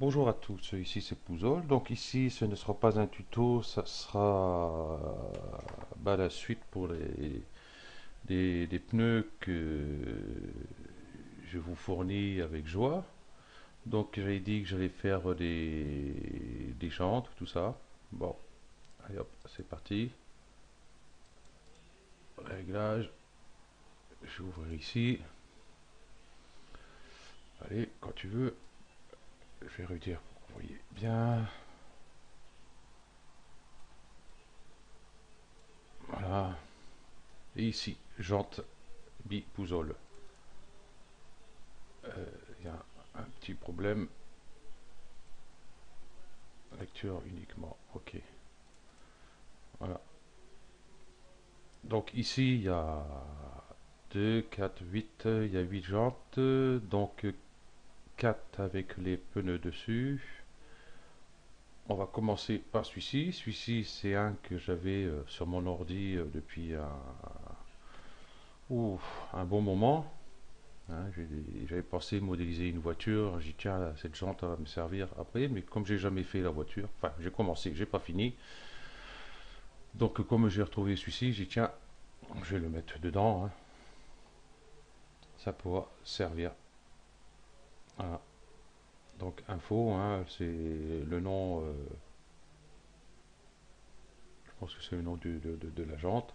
Bonjour à tous, ici c'est Pouzol. Donc ici ce ne sera pas un tuto, ça sera la suite pour des pneus que je vous fournis avec joie. Donc j'ai dit que j'allais faire des jantes, tout ça. Bon, allez hop, c'est parti. Réglage, j'ouvre ici. Allez, quand tu veux, je vais redire pour que vous voyez bien. Voilà. Et ici, jante Pouzol. Il y a un petit problème. Lecture uniquement. Ok. Voilà. Donc ici, il y a 2, 4, 8. Il y a 8 jantes. Donc 4 avec les pneus dessus. On va commencer par celui-ci. Celui-ci, c'est un que j'avais sur mon ordi depuis un bon moment. Hein, j'avais pensé modéliser une voiture. J'ai dit, tiens, cette jante va me servir après. Mais comme j'ai jamais fait la voiture, enfin, j'ai commencé, j'ai pas fini. Donc, comme j'ai retrouvé celui-ci, j'ai dit, tiens, je vais le mettre dedans, hein. Ça pourra servir. Voilà. Donc, info, hein, c'est le nom, je pense que c'est le nom de la jante.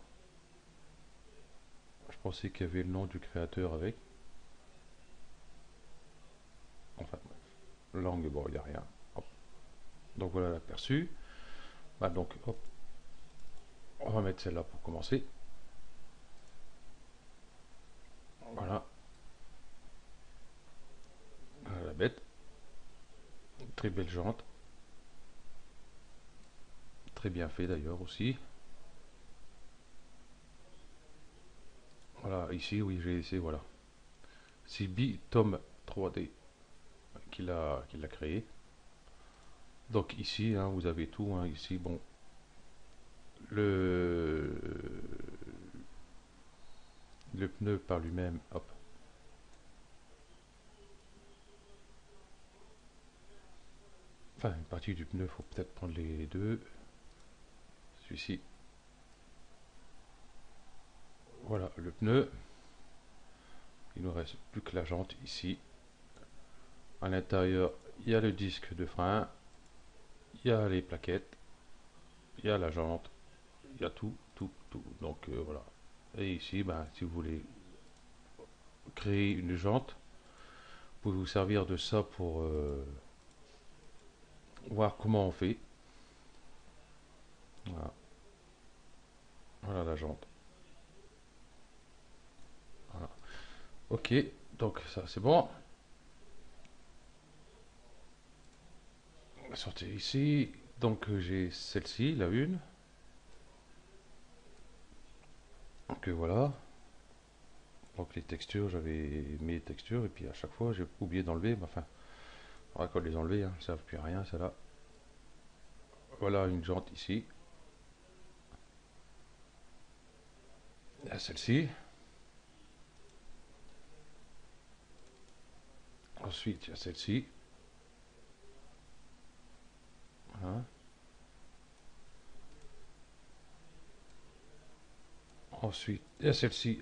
Je pensais qu'il y avait le nom du créateur avec. Enfin, bref. Langue, bon, il n'y a rien. Hop. Donc, voilà l'aperçu. Bah, donc, hop, on va mettre celle-là pour commencer. Voilà, voilà la bête. Très belle jante. Très bien fait d'ailleurs aussi. Voilà, ici, oui, j'ai essayé, voilà. C'est Tom 3D qui l'a créé. Donc ici, hein, vous avez tout, hein, ici, bon, le, le pneu par lui-même, hop. Enfin, une partie du pneu, faut peut-être prendre les deux. Celui-ci, voilà le pneu. Il ne reste plus que la jante ici. À l'intérieur, il y a le disque de frein, il y a les plaquettes, il y a la jante, il y a tout, tout, tout. Donc voilà. Et ici, ben, si vous voulez créer une jante, vous pouvez vous servir de ça pour voir comment on fait. Voilà, voilà la jante. Voilà. Ok, donc ça c'est bon. On va sortir ici. Donc j'ai celle-ci, la une. Donc voilà. Donc les textures, j'avais mes textures et puis à chaque fois j'ai oublié d'enlever. Enfin, on va quand les enlever, hein, ça ne servent plus à rien, ça là. Voilà une jante ici. Il y a celle-ci. Ensuite il y a celle-ci. Voilà. Ensuite il y a celle-ci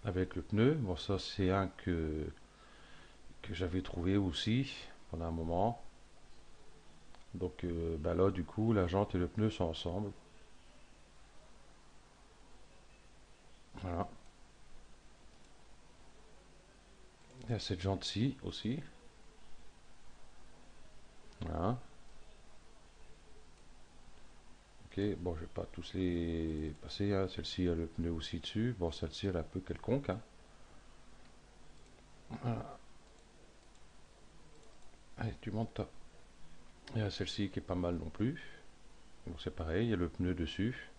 avec le pneu. Bon ça c'est un que j'avais trouvé aussi pendant un moment. Donc bah là du coup la jante et le pneu sont ensemble. Voilà. Il y a cette jante-ci aussi. Voilà. Ok, bon, je vais pas tous les passer, hein. Celle-ci a le pneu aussi dessus. Bon, celle-ci elle est un peu quelconque, hein. Voilà. Allez, tu montes toi. Il y a celle-ci qui est pas mal non plus. Bon, c'est pareil, il y a le pneu dessus.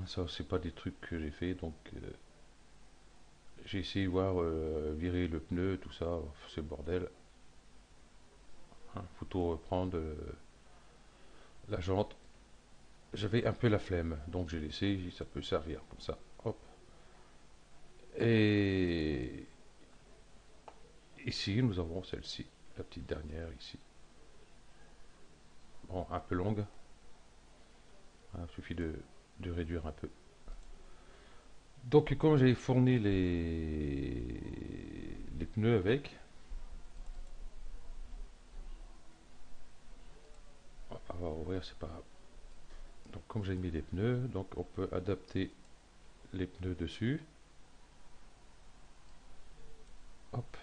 Ça, c'est pas des trucs que j'ai fait, donc j'ai essayé de voir virer le pneu, tout ça. C'est le bordel. Hein, faut tout reprendre la jante. J'avais un peu la flemme, donc j'ai laissé, ça peut servir comme ça. Hop. Et ici, nous avons celle-ci. la petite dernière ici. Bon, un peu longue. Il suffit de réduire un peu. Donc comme j'ai fourni les pneus avec, on va ouvrir, c'est pas grave. Donc comme j'ai mis les pneus, donc on peut adapter les pneus dessus. Hop,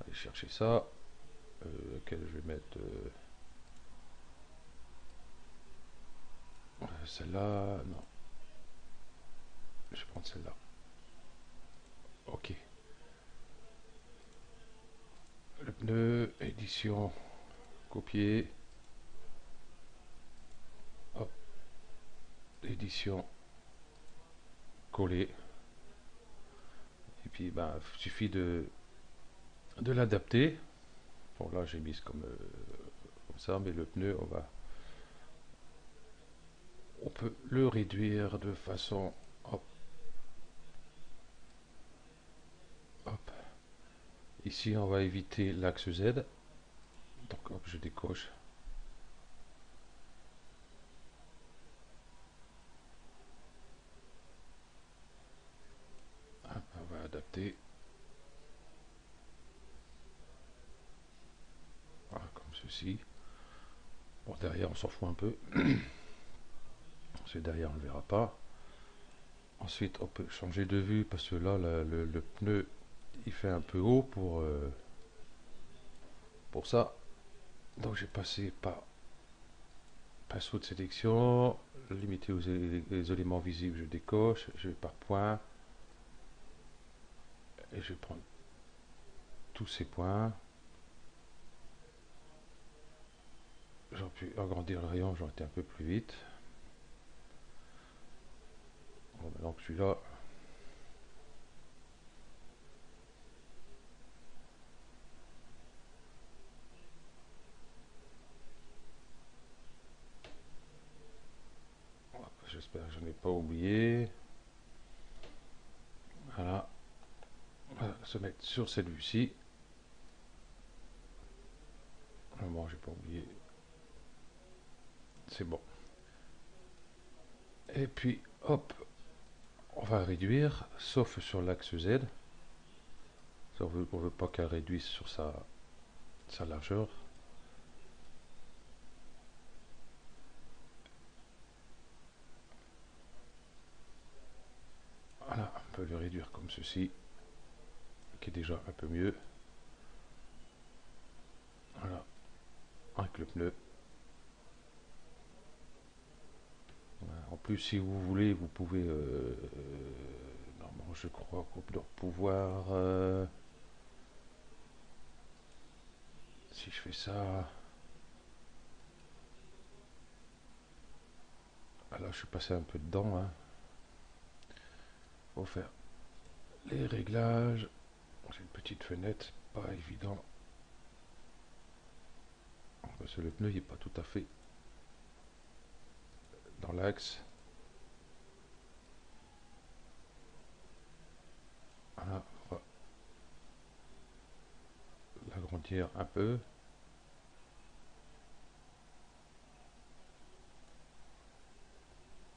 aller chercher ça. Lequel je vais mettre celle-là, non, je vais prendre celle-là. Ok. Le pneu, édition, copier. Hop, édition, coller. Et puis, ben, il suffit de l'adapter. Bon, là, j'ai mis comme ça, mais le pneu, on peut le réduire de façon, hop, hop. Ici, on va éviter l'axe Z. Donc, hop, je décoche. Hop, on va adapter. Voilà, comme ceci. Bon, derrière, on s'en fout un peu. C'est derrière, on ne le verra pas. Ensuite, on peut changer de vue parce que là, le pneu, il fait un peu haut pour ça. Donc, j'ai passé par pinceau de sélection, limité les éléments visibles, je décoche, je vais par point et je vais prendre tous ces points. J'aurais pu agrandir le rayon, j'aurais été un peu plus vite. Bon, maintenant que je suis là, j'espère que je n'ai pas oublié. Voilà, on va se mettre sur cette vue-ci. Bon, j'ai pas oublié. C'est bon. Et puis, hop, on va réduire, sauf sur l'axe Z. On veut pas qu'elle réduise sur sa largeur. Voilà, on peut le réduire comme ceci, qui est déjà un peu mieux. Voilà, avec le pneu. Voilà. En plus, si vous voulez, vous pouvez... normalement, je crois qu'on doit pouvoir... si je fais ça... Ah là, je suis passé un peu dedans. Hein. Faut faire les réglages. C'est une petite fenêtre, pas évident. Parce que le pneu, il n'est pas tout à fait dans l'axe. Voilà, on va l'agrandir un peu.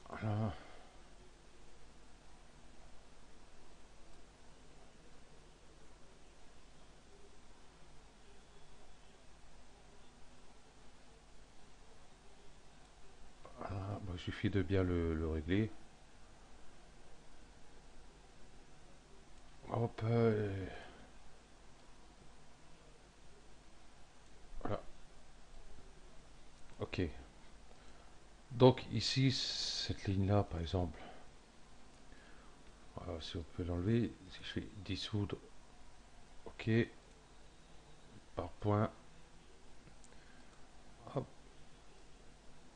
Voilà. Voilà. Bon, il suffit de bien le régler. Hop, voilà. Ok. Donc ici, cette ligne-là, par exemple, voilà, si on peut l'enlever, si je fais dissoudre, ok, par point, hop,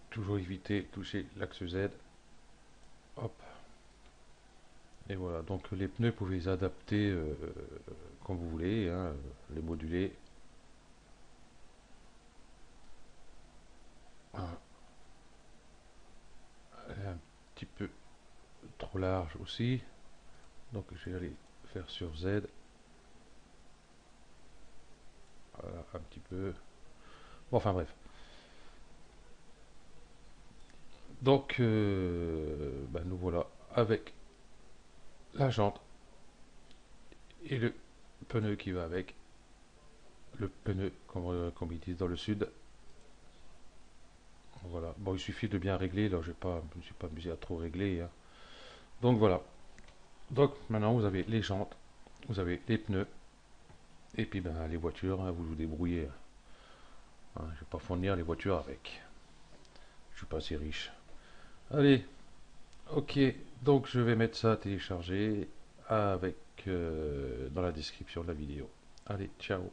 toujours éviter de toucher l'axe Z, hop, et voilà. Donc les pneus, vous pouvez les adapter comme vous voulez, hein, les moduler. Voilà. Un petit peu trop large aussi, donc je vais aller faire sur Z. un petit peu. Bon, enfin bref. Donc, ben, nous voilà avec la jante et le pneu qui va avec. Le pneu, comme ils disent dans le sud. Voilà. Bon, il suffit de bien régler. Là, je ne me suis pas amusé à trop régler, hein. Donc voilà. Donc maintenant, vous avez les jantes, vous avez les pneus, et puis ben, les voitures, hein, vous vous débrouillez, hein. Je ne vais pas fournir les voitures avec. Je suis pas assez riche. Allez, ok. Donc je vais mettre ça à télécharger avec dans la description de la vidéo. Allez, ciao.